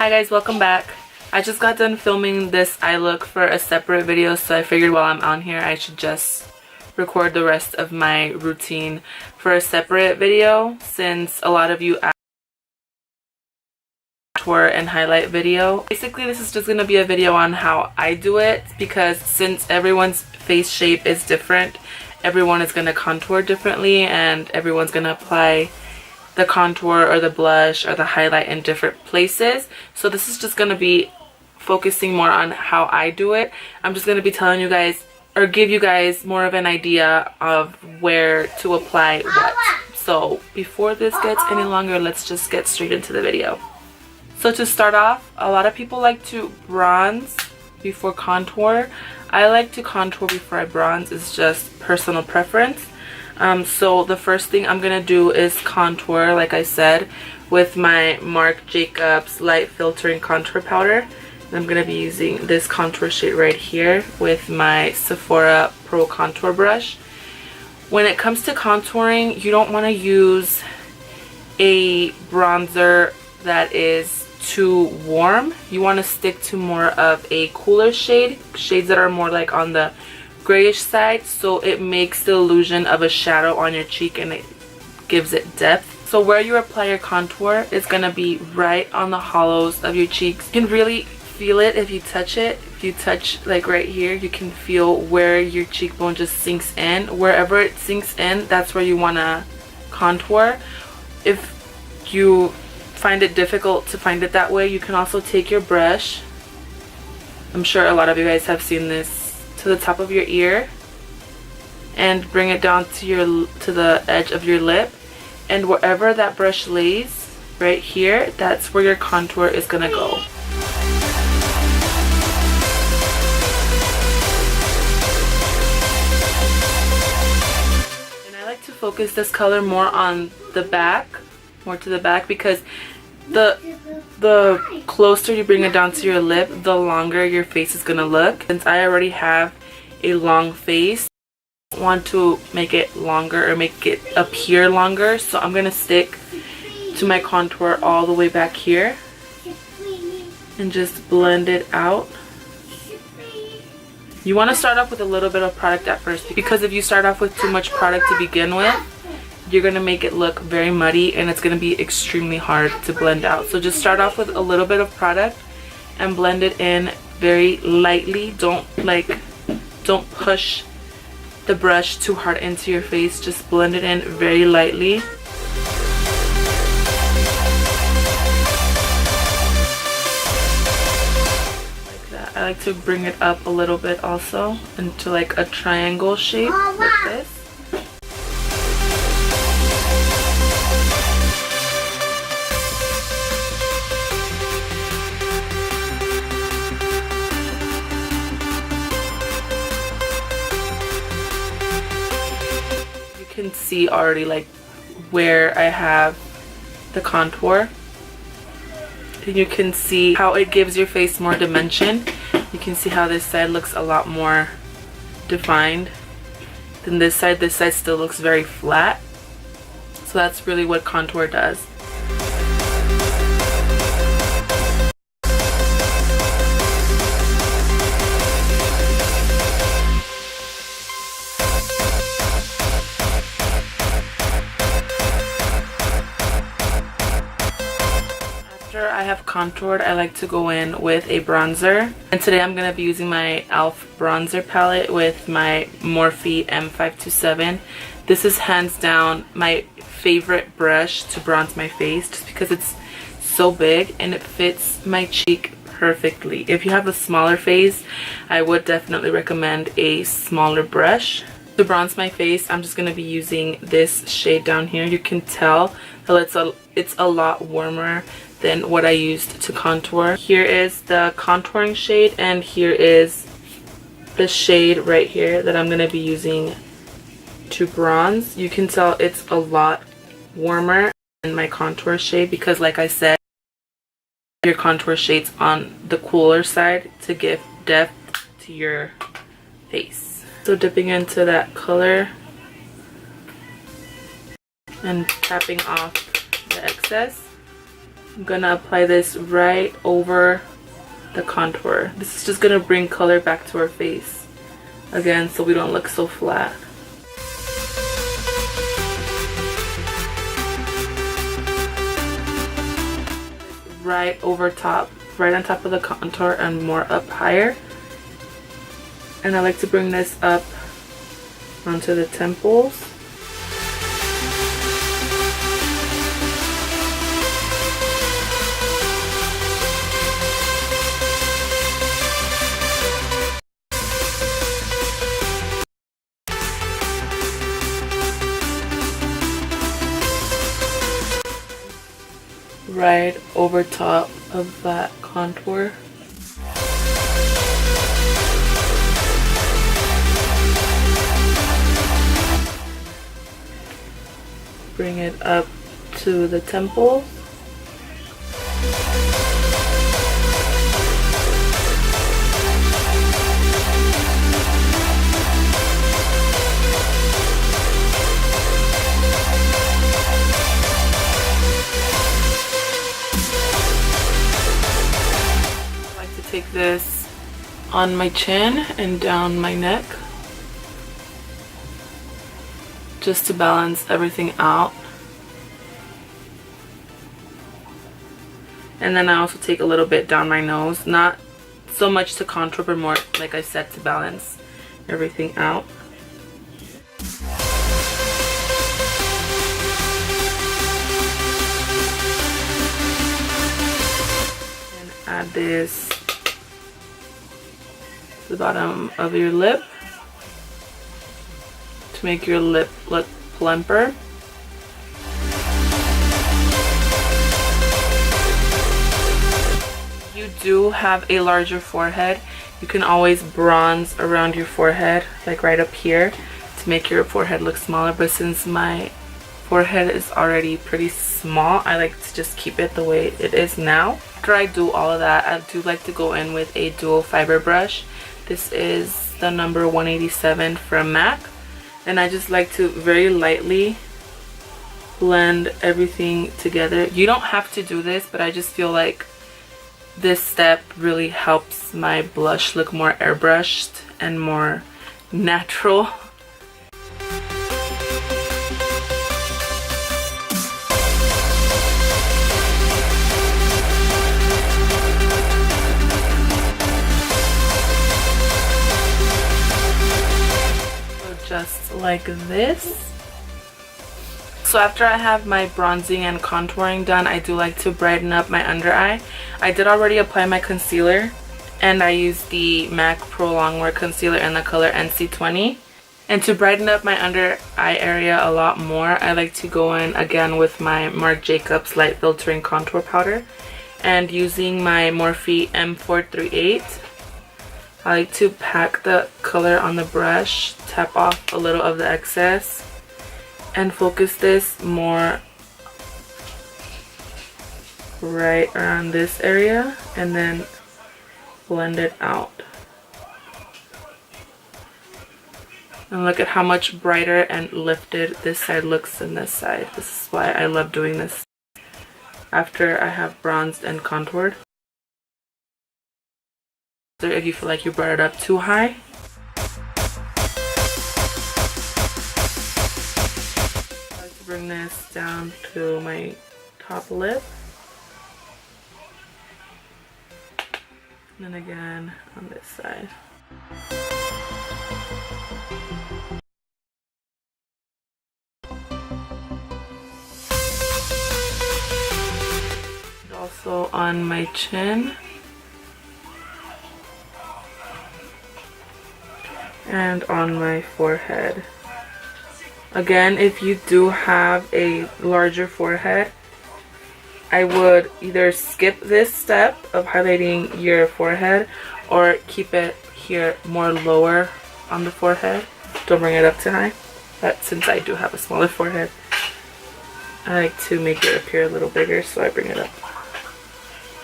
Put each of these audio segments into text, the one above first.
Hi guys, welcome back. I just got done filming this eye look for a separate video, so I figured while I'm on here I should just record the rest of my routine for a separate video, since a lot of you asked for and highlight video. Basically, this is just going to be a video on how I do it, because since everyone's face shape is different, everyone is going to contour differently and everyone's going to apply the contour or the blush or the highlight in different places. So this is just going to be focusing more on how I do it. I'm just going to be telling you guys, or give you guys more of an idea of where to apply what. So before this gets any longer, let's just get straight into the video. So to start off, a lot of people like to bronze before contour. I like to contour before I bronze. It's just personal preference. So the first thing I'm gonna do is contour, like I said, with my Marc Jacobs light filtering contour powder. And I'm gonna be using this contour shade right here with my Sephora Pro Contour brush. When it comes to contouring, you don't want to use a bronzer that is too warm. You want to stick to more of a cooler shades that are more like on the grayish side, so it makes the illusion of a shadow on your cheek and it gives it depth. So where you apply your contour is going to be right on the hollows of your cheeks. You can really feel it if you touch it. If you touch like right here, you can feel where your cheekbone just sinks in. Wherever it sinks in, that's where you want to contour. If you find it difficult to find it that way, you can also take your brush. I'm sure a lot of you guys have seen this, to the top of your ear and bring it down to the edge of your lip, and wherever that brush lays right here, that's where your contour is gonna go. And I like to focus this color more on the back, more to the back, because the closer you bring it down to your lip, the longer your face is gonna look. Since I already have a long face, I want to make it longer or make it appear longer, so I'm gonna stick to my contour all the way back here and just blend it out. You want to start off with a little bit of product at first, because if you start off with too much product to begin with, you're going to make it look very muddy and it's going to be extremely hard to blend out. So just start off with a little bit of product and blend it in very lightly. Don't push the brush too hard into your face. Just blend it in very lightly. Like that. I like to bring it up a little bit also into like a triangle shape like this. Can see already like where I have the contour, and you can see how it gives your face more dimension. You can see how this side looks a lot more defined than this side. This side still looks very flat, so that's really what contour does. After I have contoured, I like to go in with a bronzer, and today I'm going to be using my e.l.f. bronzer palette with my Morphe M527. This is hands down my favorite brush to bronze my face, just because it's so big and it fits my cheek perfectly. If you have a smaller face, I would definitely recommend a smaller brush. To bronze my face, I'm just going to be using this shade down here. You can tell that it's a lot warmer than what I used to contour. Here is the contouring shade, and here is the shade right here that I'm going to be using to bronze. You can tell it's a lot warmer than my contour shade, because like I said, your contour shades on the cooler side to give depth to your face. So dipping into that color and tapping off the excess. I'm gonna apply this right over the contour. This is just gonna bring color back to our face again, so we don't look so flat. Right over top, right on top of the contour and more up higher. And I like to bring this up onto the temples. Right over top of that contour. Bring it up to the temple. Take this on my chin and down my neck just to balance everything out. And then I also take a little bit down my nose, not so much to contour but more, like I said, to balance everything out. And add this the bottom of your lip to make your lip look plumper. If you do have a larger forehead, you can always bronze around your forehead, like right up here, to make your forehead look smaller. But since my forehead is already pretty small, I like to just keep it the way it is now. After I do all of that, I do like to go in with a dual fiber brush. This is the number 187 from MAC, and I just like to very lightly blend everything together. You don't have to do this, but I just feel like this step really helps my blush look more airbrushed and more natural. Just like this. So after I have my bronzing and contouring done, I do like to brighten up my under eye. I did already apply my concealer, and I used the MAC Pro Longwear Concealer in the color NC20. And to brighten up my under eye area a lot more, I like to go in again with my Marc Jacobs Light Filtering Contour Powder. And using my Morphe M438, I like to pack the color on the brush, tap off a little of the excess, and focus this more right around this area, and then blend it out. And look at how much brighter and lifted this side looks than this side. This is why I love doing this after I have bronzed and contoured. If you feel like you brought it up too high, I like to bring this down to my top lip, and then again on this side. And also on my chin. And on my forehead. Again, if you do have a larger forehead, I would either skip this step of highlighting your forehead or keep it here more lower on the forehead. Don't bring it up too high. But since I do have a smaller forehead, I like to make it appear a little bigger, so I bring it up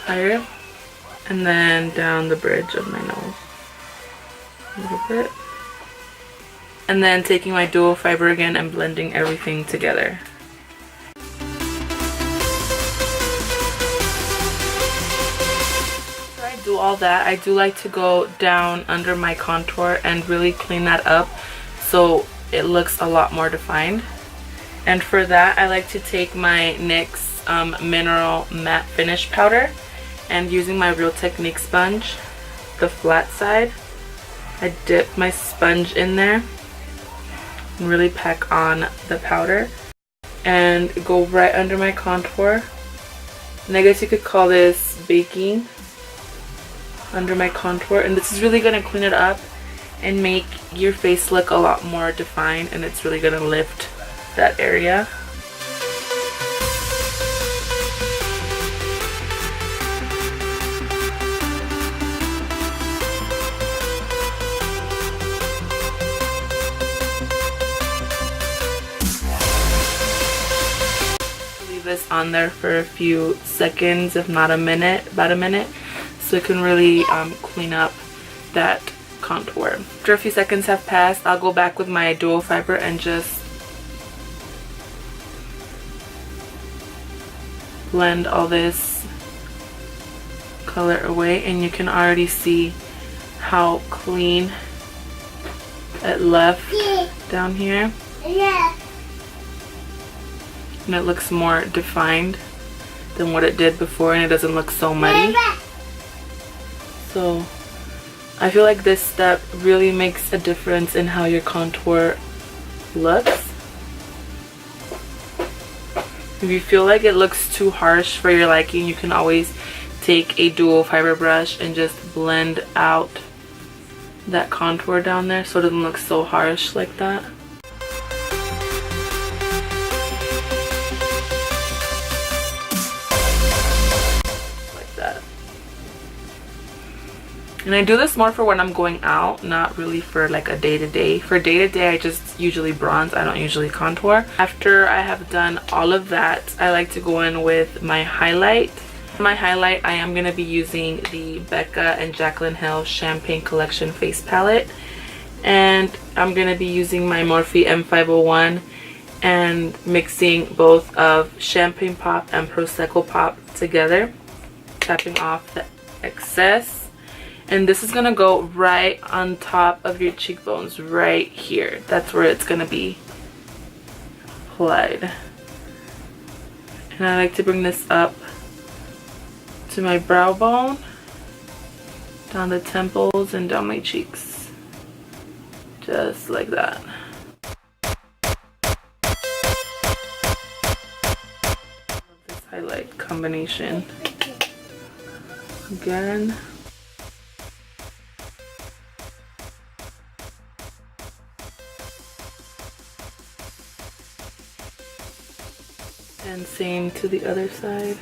higher. And then down the bridge of my nose a little bit. And then taking my dual fiber again and blending everything together. do all that, I do like to go down under my contour and really clean that up so it looks a lot more defined. And for that, I like to take my NYX Mineral Matte Finish Powder, and using my Real Technique sponge, the flat side, I dip my sponge in there and really pack on the powder and go right under my contour. And I guess you could call this baking under my contour, and this is really going to clean it up and make your face look a lot more defined, and it's really going to lift that area. Leave this on there for a few seconds, if not a minute, about a minute, so it can really clean up that contour. After a few seconds have passed, I'll go back with my dual fiber and just blend all this color away, and you can already see how clean it left down here. And it looks more defined than what it did before, and it doesn't look so muddy. So I feel like this step really makes a difference in how your contour looks. If you feel like it looks too harsh for your liking, you can always take a dual fiber brush and just blend out that contour down there so it doesn't look so harsh like that. Like that. And I do this more for when I'm going out, not really for like a day-to-day. For day-to-day, I just usually bronze. I don't usually contour. After I have done all of that, I like to go in with my highlight. For my highlight, I am going to be using the Becca and Jaclyn Hill Champagne Collection Face Palette. And I'm going to be using my Morphe M501 and mixing both of Champagne Pop and Prosecco Pop together, tapping off the excess. And this is gonna go right on top of your cheekbones, right here. That's where it's gonna be applied. And I like to bring this up to my brow bone, down the temples, and down my cheeks. Just like that. This highlight combination. Again. And same to the other side.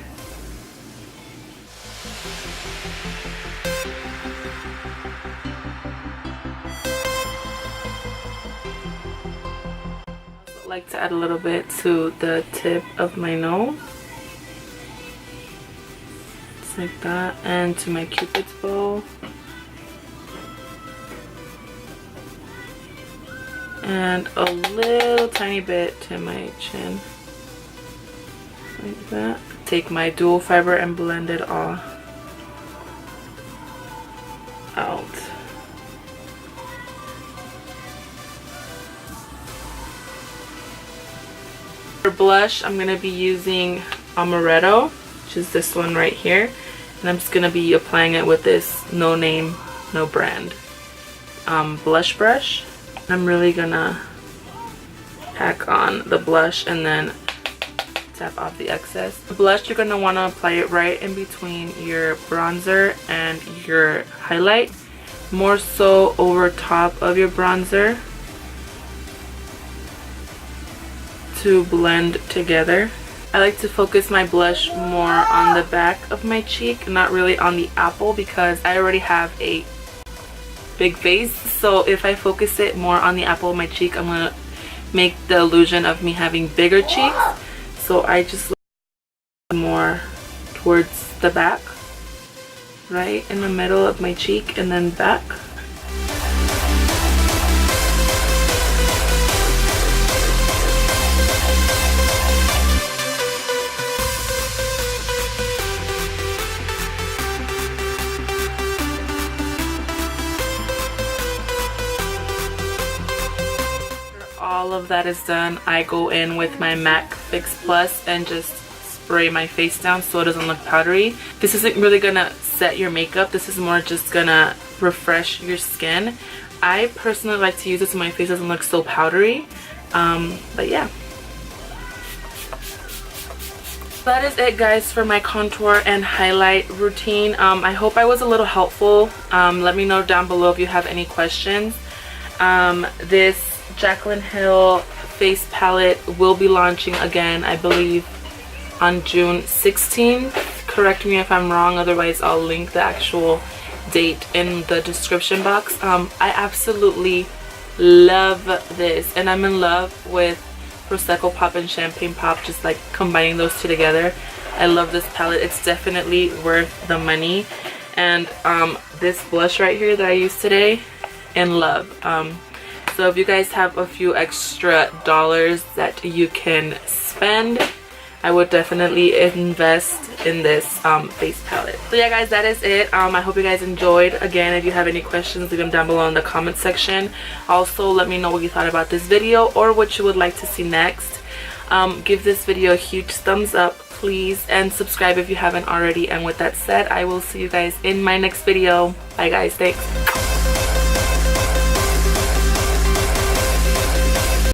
I like to add a little bit to the tip of my nose. Just like that. And to my cupid's bow. And a little tiny bit to my chin. Like that. Take my dual fiber and blend it all out. For blush, I'm going to be using Amaretto, which is this one right here. And I'm just going to be applying it with this no name, no brand blush brush. I'm really going to pack on the blush and then tap off the excess. The blush, you're going to want to apply it right in between your bronzer and your highlight, more so over top of your bronzer to blend together. I like to focus my blush more on the back of my cheek, not really on the apple, because I already have a big face. So if I focus it more on the apple of my cheek, I'm going to make the illusion of me having bigger cheeks. So I just look more towards the back, right in the middle of my cheek, and then back. of that is done, I go in with my MAC Fix Plus and just spray my face down so it doesn't look powdery. This isn't really gonna set your makeup. This is more just gonna refresh your skin. I personally like to use this so my face doesn't look so powdery. But yeah. That is it, guys, for my contour and highlight routine. I hope I was a little helpful. Let me know down below if you have any questions. This Jaclyn Hill face palette will be launching again, I believe, on June 16th. Correct me if I'm wrong, otherwise I'll link the actual date in the description box. I absolutely love this, and I'm in love with Prosecco Pop and Champagne Pop, just like combining those two together. I love this palette. It's definitely worth the money. And this blush right here that I used today, in love. So if you guys have a few extra dollars that you can spend, I would definitely invest in this face palette. So yeah, guys, that is it. I hope you guys enjoyed. Again, if you have any questions, leave them down below in the comment section. Also, let me know what you thought about this video or what you would like to see next. Give this video a huge thumbs up, please, and subscribe if you haven't already. And with that said, I will see you guys in my next video. Bye, guys. Thanks.